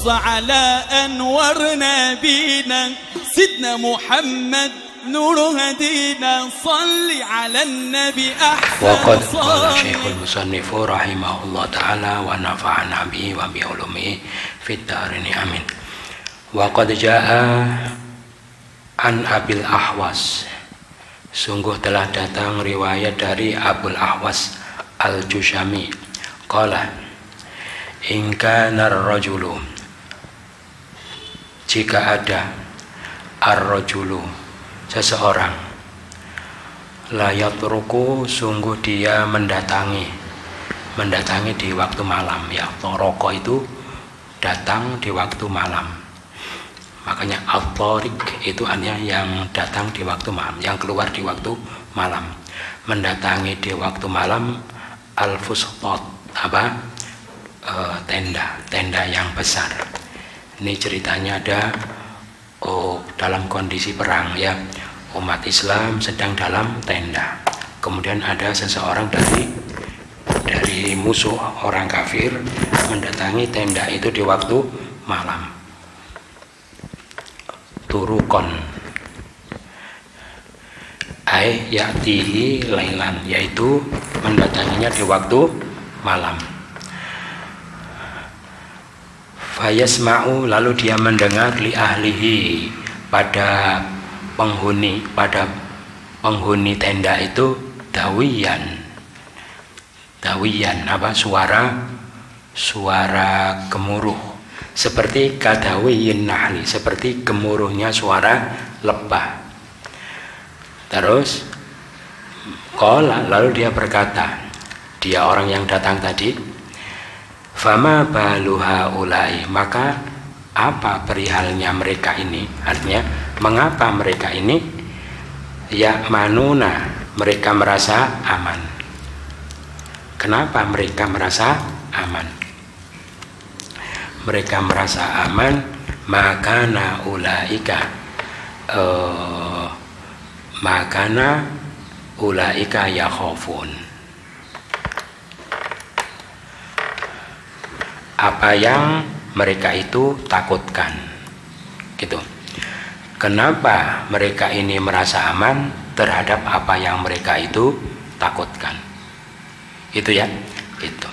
ص على أنور نبينا سيدنا محمد نور هدينا صل على النبي أحسن وقد قال شيخ المصنف رحمه الله تعالى ونفعنا به وبعلومه في الدارين آمين. وقد جاء an Abil Ahwas, sungguh telah datang riwayat dari Abul Ahwas Al-Jushami qala in kana ar-rajulu, jika ada ar-rajulu seseorang, la yatruku, sungguh dia mendatangi di waktu malam, ya toroko itu datang di waktu malam, makanya al-tariq itu hanya yang datang di waktu malam, yang keluar di waktu malam, mendatangi di waktu malam, al-fustat, tenda yang besar. Ini ceritanya ada dalam kondisi perang, ya, umat Islam sedang dalam tenda, kemudian ada seseorang dari musuh orang kafir mendatangi tenda itu di waktu malam. Turukon ay ya'tihi lailan, yaitu mendatanginya di waktu malam. Fayasma'u, lalu dia mendengar li ahlihi, pada penghuni tenda itu dawiyan suara gemuruh, seperti kadawiyin nahli, seperti gemuruhnya suara lebah. Terus qala, lalu dia berkata, dia orang yang datang tadi, fama baluha ulai, maka apa perihalnya mereka ini, artinya mengapa mereka ini ya manuna, mereka merasa aman. Kenapa mereka merasa aman? Mereka merasa aman, makana ulaika yakhafun, apa yang mereka itu takutkan, gitu. Kenapa mereka ini merasa aman terhadap apa yang mereka itu takutkan, itu ya, itu.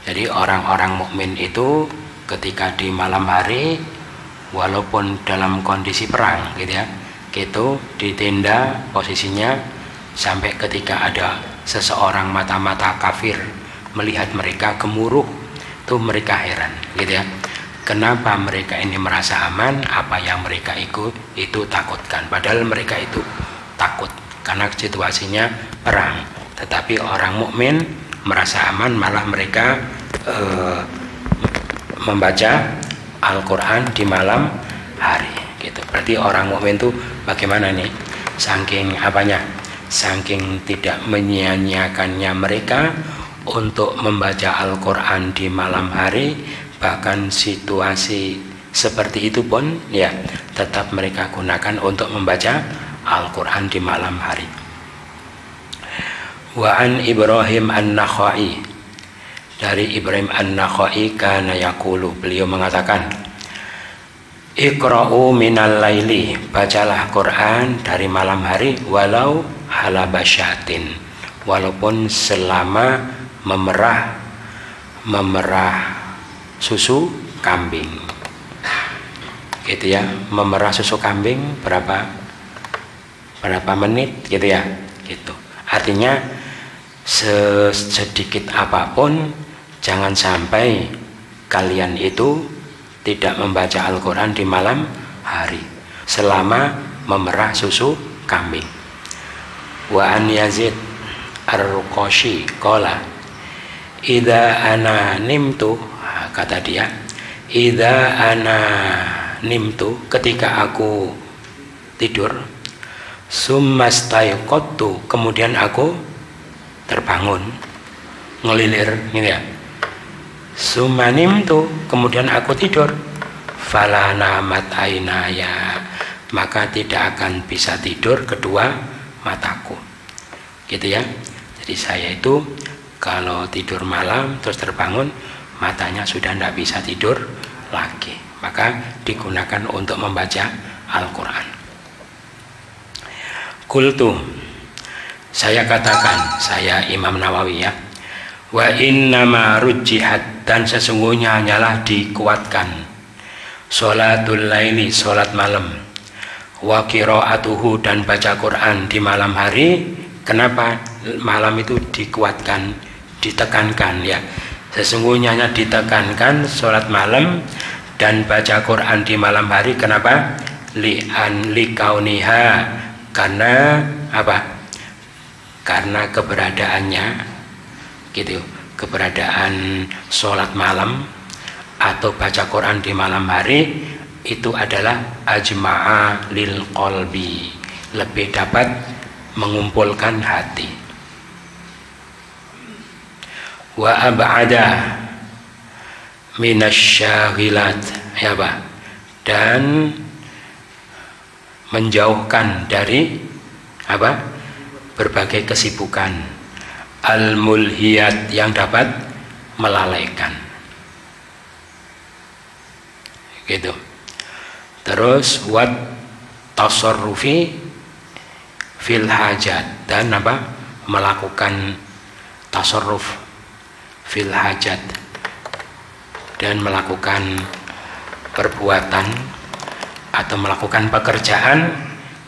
Jadi orang-orang mukmin itu ketika di malam hari, walaupun dalam kondisi perang, gitu ya, gitu di tenda posisinya, sampai ketika ada seseorang mata-mata kafir melihat mereka gemuruh, itu mereka heran, gitu ya. Kenapa mereka ini merasa aman, apa yang mereka itu takutkan, padahal mereka itu takut karena situasinya perang. Tetapi orang mukmin merasa aman, malah mereka membaca Al-Quran di malam hari, gitu. Berarti orang mukmin itu bagaimana nih? Saking apanya? Saking tidak menyia-nyiakannya mereka untuk membaca Al-Quran di malam hari, bahkan situasi seperti itu pun ya tetap mereka gunakan untuk membaca Al-Quran di malam hari. Wa an Ibrahim an-Nakhai, dari Ibrahim an-Nakhai, kana yaqulu, beliau mengatakan, iqra'u minal laili, bacalah Quran dari malam hari, walau halabasyatin, walaupun selama memerah susu kambing, gitu ya. Memerah susu kambing berapa menit, gitu ya, gitu. Artinya sedikit apapun jangan sampai kalian itu tidak membaca Al-Quran di malam hari selama memerah susu kambing. Wa an Yazid Ar-Ruqashi qala idza ana nimtu, kata dia, idza ana nimtu, ketika aku tidur, summastaiqattu, kemudian aku terbangun, ngelilir, gitu ya. Summa nimtu, kemudian aku tidur, fala namat ainaya, maka tidak akan bisa tidur kedua mataku, gitu ya. Jadi saya itu kalau tidur malam terus terbangun, matanya sudah tidak bisa tidur lagi. Maka digunakan untuk membaca Al-Quran. Qultu, saya katakan, saya Imam Nawawi ya, wa innama rujjihat, dan sesungguhnya hanyalah dikuatkan sholatul laili, sholat malam, wa qiraatuhu, dan baca Quran di malam hari. Kenapa malam itu dikuatkan, ditekankan ya? Sesungguhnya hanya ditekankan sholat malam dan baca Quran di malam hari. Kenapa? Likauniha, karena apa? Karena keberadaannya gitu, keberadaan sholat malam atau baca Quran di malam hari itu adalah ajma'a lil qalbi, lebih dapat mengumpulkan hati. Wa ab'ada minasyaghilat, ya Pak, dan menjauhkan dari apa? Berbagai kesibukan, al-mulhiyat, yang dapat melalaikan. Gitu. Terus wat tasarrufi fil hajat, dan apa? Melakukan tasarruf fil hajat, dan melakukan perbuatan atau melakukan pekerjaan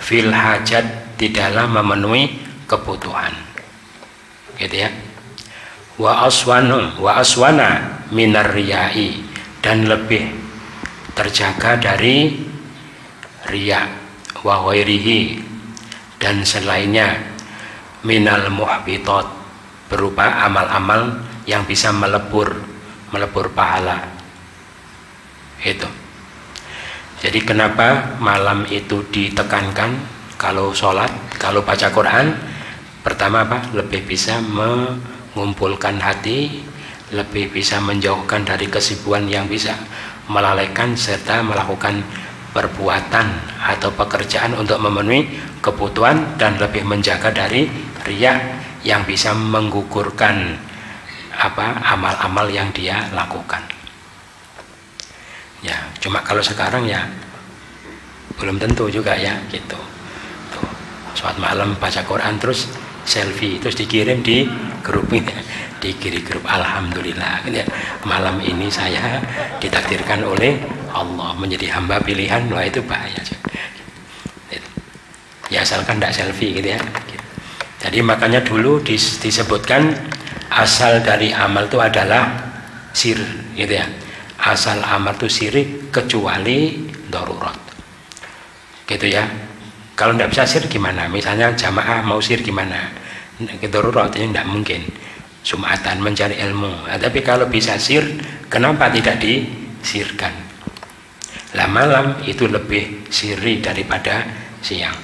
fil hajat, di dalam memenuhi kebutuhan, gitu ya. Wa aswana minar riyai, dan lebih terjaga dari riya, wa ghairihi, dan selainnya, minal muhbitat, berupa amal-amal yang bisa melebur pahala. Itu. Jadi kenapa malam itu ditekankan? Kalau sholat, kalau baca Quran, pertama apa? Lebih bisa mengumpulkan hati, lebih bisa menjauhkan dari kesibukan yang bisa melalaikan, serta melakukan perbuatan atau pekerjaan untuk memenuhi kebutuhan, dan lebih menjaga dari riya yang bisa menggugurkan apa amal-amal yang dia lakukan. Ya, cuma kalau sekarang ya belum tentu juga ya, gitu. Tuh, sholat malam baca Quran terus selfie, terus dikirim di grup ini, dikirim grup, alhamdulillah gitu ya. Malam ini saya ditakdirkan oleh Allah menjadi hamba pilihan. Wah, itu bahaya juga. Ya asalkan tidak selfie gitu ya. Jadi makanya dulu disebutkan asal dari amal itu adalah sir, gitu ya. Asal amal itu sirik kecuali darurat, gitu ya. Kalau tidak bisa sir gimana? Misalnya jamaah mau sir gimana? Darurat ini tidak mungkin. Sumatan mencari ilmu. Nah, tapi kalau bisa sir, kenapa tidak disirkan? Lah malam itu lebih siri daripada siang.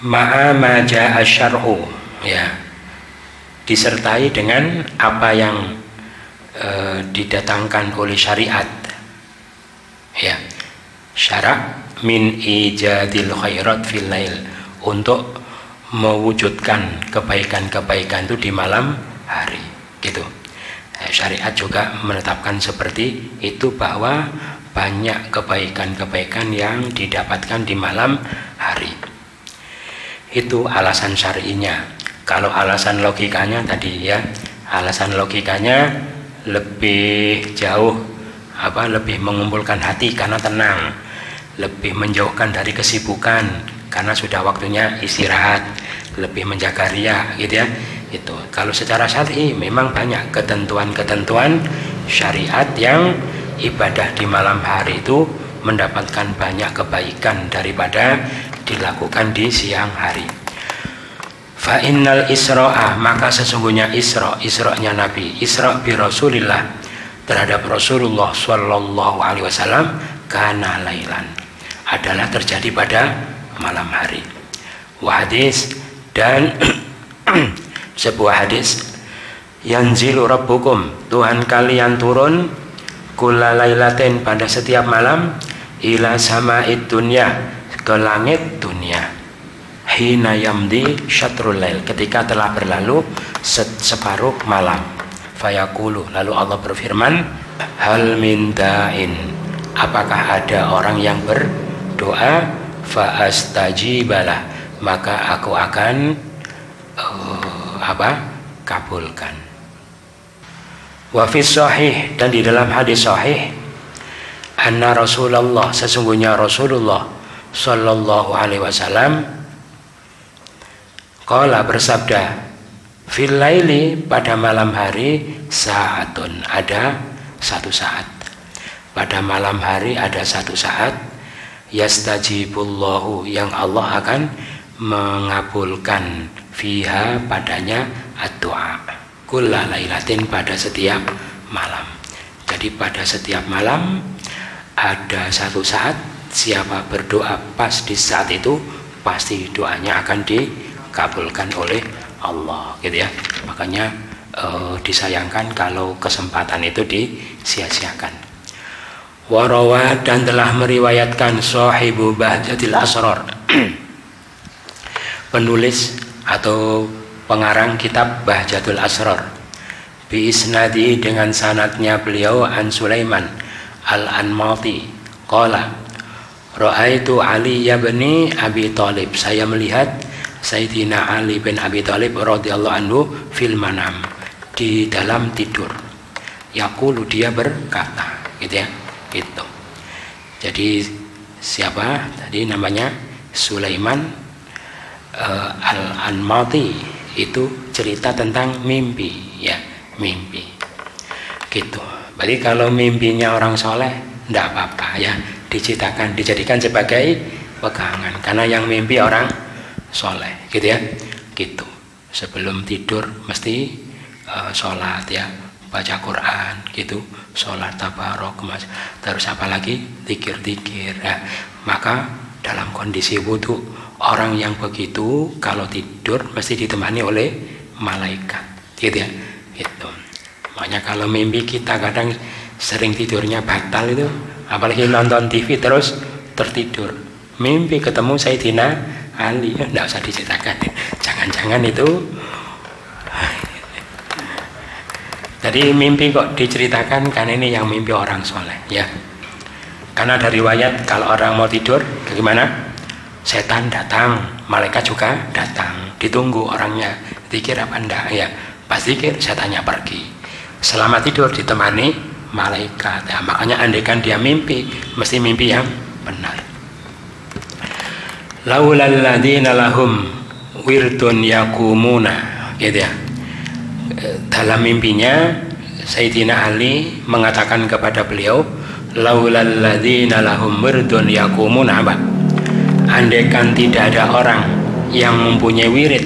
Ma'a ma ja'a syar'u, ya, disertai dengan apa yang didatangkan oleh syariat, ya, syarak min ijadil khairat fil lail, untuk mewujudkan kebaikan-kebaikan itu di malam hari, gitu. Syariat juga menetapkan seperti itu, bahwa banyak kebaikan-kebaikan yang didapatkan di malam hari. Itu alasan syar'inya. Kalau alasan logikanya tadi ya, alasan logikanya lebih jauh, apa, lebih mengumpulkan hati karena tenang, lebih menjauhkan dari kesibukan karena sudah waktunya istirahat, lebih menjaga riya, gitu ya. Itu kalau secara syar'i memang banyak ketentuan-ketentuan syariat yang ibadah di malam hari itu mendapatkan banyak kebaikan daripada dilakukan di siang hari. Fa innal isra'a, maka sesungguhnya Isra'-nya Nabi, Isra' bi Rasulillah, terhadap Rasulullah sallallahu alaihi wasallam, kana lailan, adalah terjadi pada malam hari. Wa hadis, dan sebuah hadis, yanzilu rabbukum, Tuhan kalian turun, kulla lailatin, pada setiap malam, ila sama'id dunya, ke langit dunia, hina yamdi syatrul lail, ketika telah berlalu separuh malam. Fayaqulu, lalu Allah berfirman, hal min da'in, apakah ada orang yang berdoa, fa astajibalah, maka aku akan kabulkan. Wa fi sahih, dan di dalam hadis sahih, anna Rasulullah, sesungguhnya Rasulullah sallallahu alaihi wasallam qala, bersabda, fil laili, pada malam hari, saatun, ada satu saat. Pada malam hari ada satu saat, yastajibullahu, yang Allah akan mengabulkan, fiha, padanya, ad-du'a, kulla lailatin, pada setiap malam. Jadi pada setiap malam ada satu saat, siapa berdoa pas di saat itu, pasti doanya akan dikabulkan oleh Allah, gitu ya. Makanya disayangkan kalau kesempatan itu disia-siakan. Warawat, dan telah meriwayatkan sahibu Bahjatil Asrar, penulis atau pengarang kitab Bahjatul Asrar, bi isnadi, dengan sanadnya beliau, an Sulaiman al-Anmati qala, ra'aitu Ali bin Abi Thalib, saya melihat Sayyidina Ali bin Abi Thalib radhiyallahu anhu fil manam, di dalam tidur, yaqulu, dia berkata, gitu ya, gitu. Jadi siapa tadi namanya? Sulaiman al-Anmati, itu cerita tentang mimpi, ya, mimpi, gitu. Berarti kalau mimpinya orang soleh, tidak apa-apa ya, dijadikan sebagai pegangan, karena yang mimpi orang soleh, gitu ya, gitu. Sebelum tidur mesti sholat ya, baca Quran, gitu, sholat tabarok, terus apa lagi, zikir-zikir. Nah, maka dalam kondisi wudhu, orang yang begitu kalau tidur mesti ditemani oleh malaikat, gitu ya, gitu. Makanya kalau mimpi kita kadang sering tidurnya batal itu, apalagi nonton TV terus tertidur, mimpi ketemu Sayyidina Ali, ya, tidak usah diceritakan, jangan-jangan itu. Jadi mimpi kok diceritakan, karena ini yang mimpi orang soleh, ya. Karena dari riwayat kalau orang mau tidur, bagaimana? Setan datang, malaikat juga datang, ditunggu orangnya zikir apa enggak, ya. Pas zikir, setannya pergi. Selama tidur ditemani malaikat, ya. Makanya andaikan dia mimpi, mesti mimpi yang benar. Laulal ladzina lahum wirdun yakumuna, gitu ya. Dalam mimpinya Sayyidina Ali mengatakan kepada beliau, laulal ladzina lahum wirdun yakumuna, andaikan tidak ada orang yang mempunyai wirid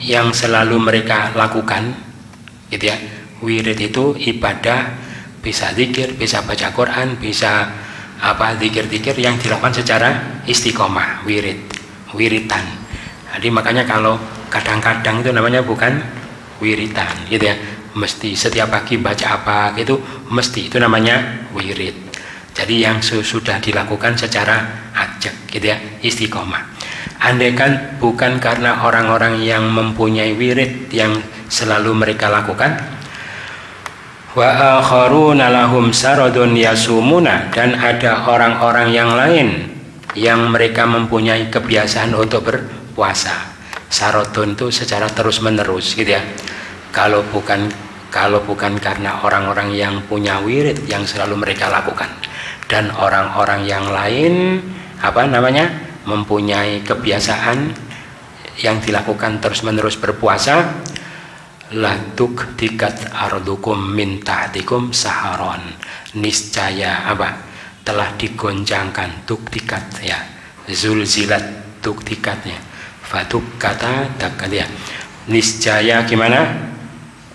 yang selalu mereka lakukan, gitu ya. Wirid itu ibadah, bisa zikir, bisa baca Quran, bisa zikir-zikir yang dilakukan secara istiqomah, wiritan. Jadi makanya kalau kadang-kadang itu namanya bukan wiritan, gitu ya. Mesti setiap pagi baca apa gitu, mesti, itu namanya wirid. Jadi yang sudah dilakukan secara ajak, gitu ya, istiqomah. Andaikan bukan karena orang-orang yang mempunyai wirid yang selalu mereka lakukan, wa akharuna lahum saradun yasumuna, dan ada orang-orang yang lain yang mereka mempunyai kebiasaan untuk berpuasa. Saradun itu secara terus-menerus, gitu ya. Kalau bukan karena orang-orang yang punya wirid yang selalu mereka lakukan, dan orang-orang yang lain mempunyai kebiasaan yang dilakukan terus-menerus berpuasa, latuk dikat ardukum min tahtikum saharon, niscaya telah digoncangkan, tuk dikat ya, zulzilat tuk dikatnya, fatuk kata takat ya, niscaya gimana?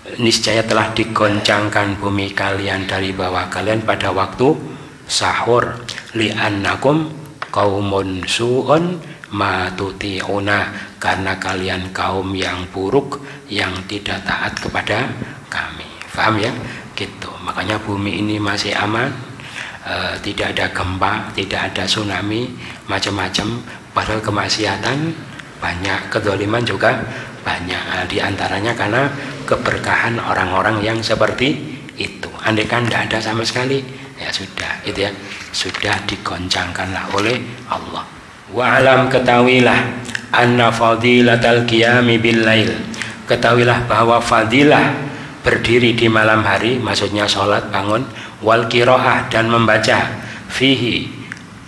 Niscaya telah digoncangkan bumi kalian dari bawah kalian pada waktu sahur, li'annakum qaumun su'un matuti'una, karena kalian kaum yang buruk yang tidak taat kepada kami. Paham ya? Gitu. Makanya bumi ini masih aman, tidak ada gempa, tidak ada tsunami, macam-macam. Padahal kemaksiatan banyak, kezaliman juga banyak. Di antaranya karena keberkahan orang-orang yang seperti itu. Andai kan tidak ada sama sekali, ya sudah, gitu ya, sudah digoncangkanlah oleh Allah. Wa alam, ketahuilah, anna fadilatal qiyami bil lail, ketahuilah bahwa fadilah berdiri di malam hari, maksudnya sholat bangun, wal qiraah, dan membaca, fihi,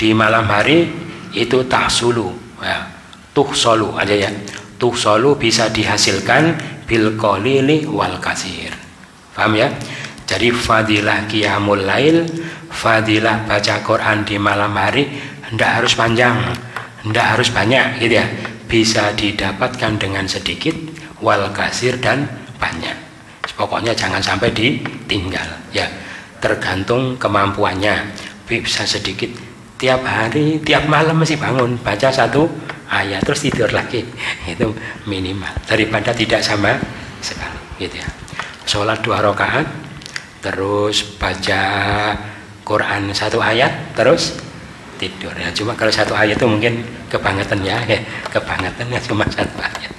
di malam hari itu tahsulu, ya, tuhsolu aja ya, tuhsolu bisa dihasilkan bil qalili wal kasir. Paham ya? Jadi fadilah qiyamul lail, fadilah baca Quran di malam hari, tidak harus panjang, tidak harus banyak, gitu ya, bisa didapatkan dengan sedikit, wal kasir, dan banyak. Pokoknya jangan sampai ditinggal, ya, tergantung kemampuannya. Bisa sedikit, tiap hari, tiap malam mesti bangun baca satu ayat terus tidur lagi, itu minimal, daripada tidak sama sekali, gitu ya. Sholat 2 rakaat terus baca Quran 1 ayat terus tidur, ya. Cuma kalau 1 ayat itu mungkin kebangetan, ya, kebangetan, ya, cuma 1 ayat.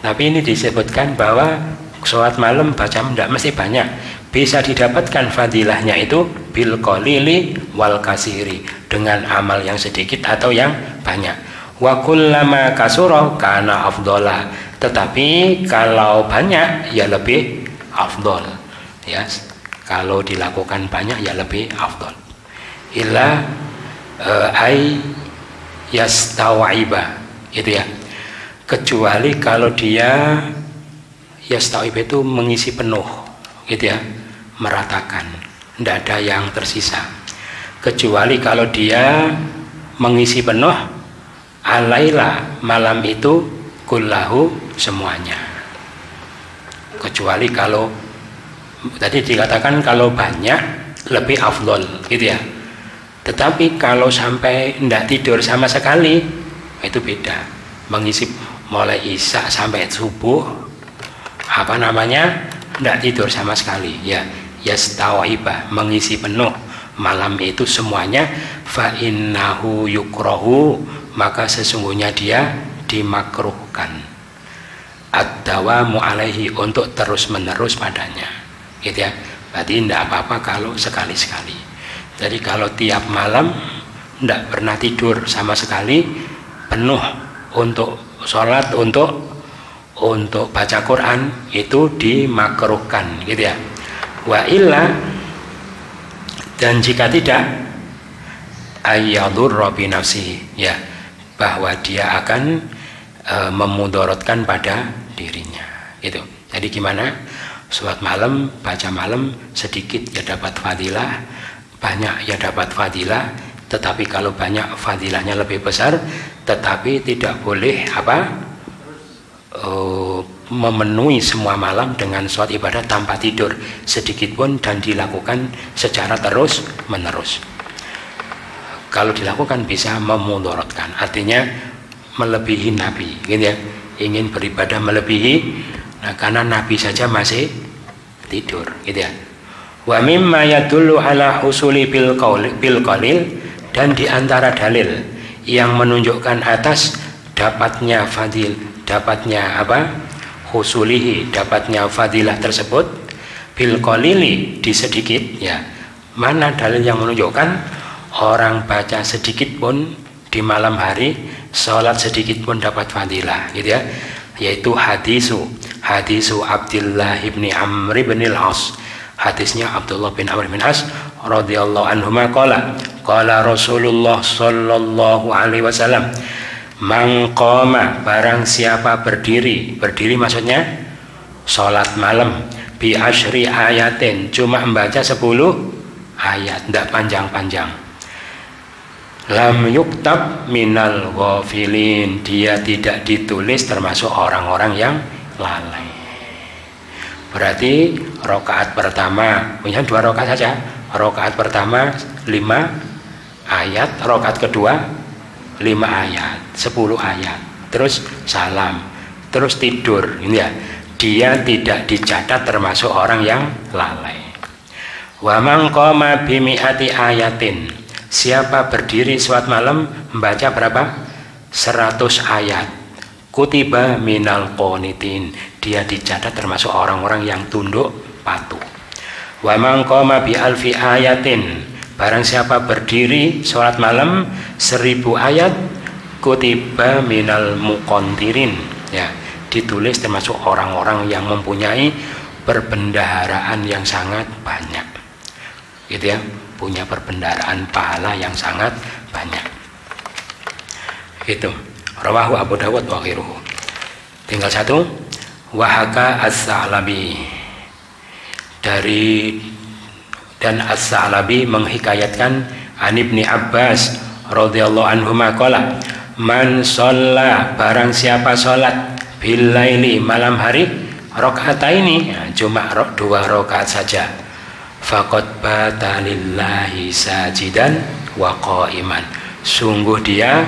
Tapi ini disebutkan bahwa sholat malam baca tidak mesti banyak, bisa didapatkan fadilahnya itu bil qalili wal kasiri, dengan amal yang sedikit atau yang banyak. Wa kullama kasura kana afdhala, tetapi kalau banyak ya lebih afdol, ya, kalau dilakukan banyak ya lebih afdol. Illa ay yastawiba, gitu ya, kecuali kalau dia yastawiba itu mengisi penuh, gitu ya, meratakan, tidak ada yang tersisa. Kecuali kalau dia mengisi penuh alaila, malam itu, kullahu, semuanya. Kecuali kalau tadi dikatakan kalau banyak lebih afdol, gitu ya. Tetapi kalau sampai tidak tidur sama sekali, itu beda. Mengisi mulai isya sampai subuh, apa namanya, tidak tidur sama sekali, ya, yastawiba, mengisi penuh malam itu semuanya, fa innahu yukrahu, maka sesungguhnya dia dimakruhkan, ad-dawamu alaihi, untuk terus menerus padanya, gitu ya. Berarti tidak apa-apa kalau sekali-sekali. Jadi kalau tiap malam tidak pernah tidur sama sekali, penuh untuk sholat, untuk baca Quran, itu dimakruhkan, gitu ya. Wa illa, dan jika tidak, ayyadurra bi nafsi, ya, bahwa dia akan memudaratkan pada dirinya, itu. Jadi gimana? Sholat malam, baca malam, sedikit ya dapat fadilah, banyak ya dapat fadilah. Tetapi kalau banyak, fadilahnya lebih besar, tetapi tidak boleh memenuhi semua malam dengan sholat ibadah tanpa tidur sedikit pun, dan dilakukan secara terus menerus. Kalau dilakukan bisa memudaratkan, artinya melebihi Nabi, gitu ya, ingin beribadah melebihi, nah, karena Nabi saja masih tidur, gitu ya. Wa mimma yadullu ala usuli bil qalil, dan diantara dalil yang menunjukkan atas dapatnya husulihi, dapatnya fadilah tersebut, bil qalili, di sedikit, ya. Mana dalil yang menunjukkan orang baca sedikit pun di malam hari, sholat sedikit pun dapat fadilah, gitu ya. Yaitu hadisu Abdullah bin Amr bin al-As, hadisnya Abdullah bin Amr bin As radhiyallahu anhuma, qala Rasulullah sallallahu alaihi wasallam, man qama, barang siapa berdiri maksudnya sholat malam, bi asyri ayatin, cuma membaca 10 ayat, tidak panjang-panjang, lam yuktab minal ghafilin, dia tidak ditulis termasuk orang-orang yang lalai. Berarti rakaat pertama, punya 2 rakaat saja, rakaat pertama 5 ayat, rakaat kedua 5 ayat, 10 ayat, terus salam, terus tidur, ini ya, dia tidak dicatat termasuk orang yang lalai. Wa man qama bi mi'ati ayatin, siapa berdiri sholat malam membaca berapa? 100 ayat, kutiba minal qonitin, dia dicatat termasuk orang-orang yang tunduk patuh. Wa man qama bi alfi ayatin, barang siapa berdiri sholat malam 1000 ayat, kutiba minal muqontirin, ya, ditulis termasuk orang-orang yang mempunyai perbendaharaan yang sangat banyak, gitu ya, punya perbendaharaan pahala yang sangat banyak. Itu rawahu Abu Dawud wa ghairuhu. Tinggal satu, wahaka as-Sa'labi, dari dan as-Sa'labi menghikayatkan an Ibni Abbas radhiyallahu anhuma qala, man shalla, barang siapa salat bil laili, malam hari, rakaataini, ya, cuma 2 rakaat saja, faqad bata lillahi sajidan wa qa'iman, sungguh dia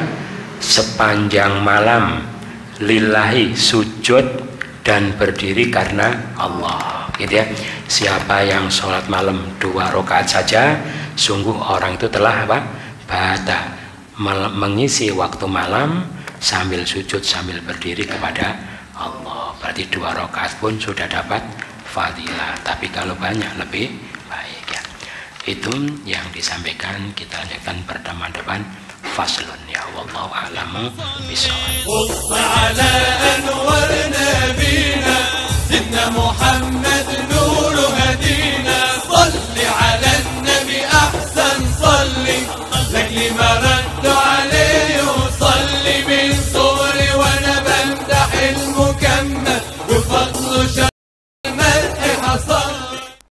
sepanjang malam lillahi sujud dan berdiri karena Allah, gitu ya. Siapa yang sholat malam 2 rakaat saja, sungguh orang itu telah apa? Bata, mengisi waktu malam sambil sujud sambil berdiri kepada Allah. Berarti 2 rakaat pun sudah dapat fadilah, tapi kalau banyak lebih baik, ya. Itu yang disampaikan. Kita lanjutkan pertemuan depan. Faslun, ya wallahu a'lamu bishawab.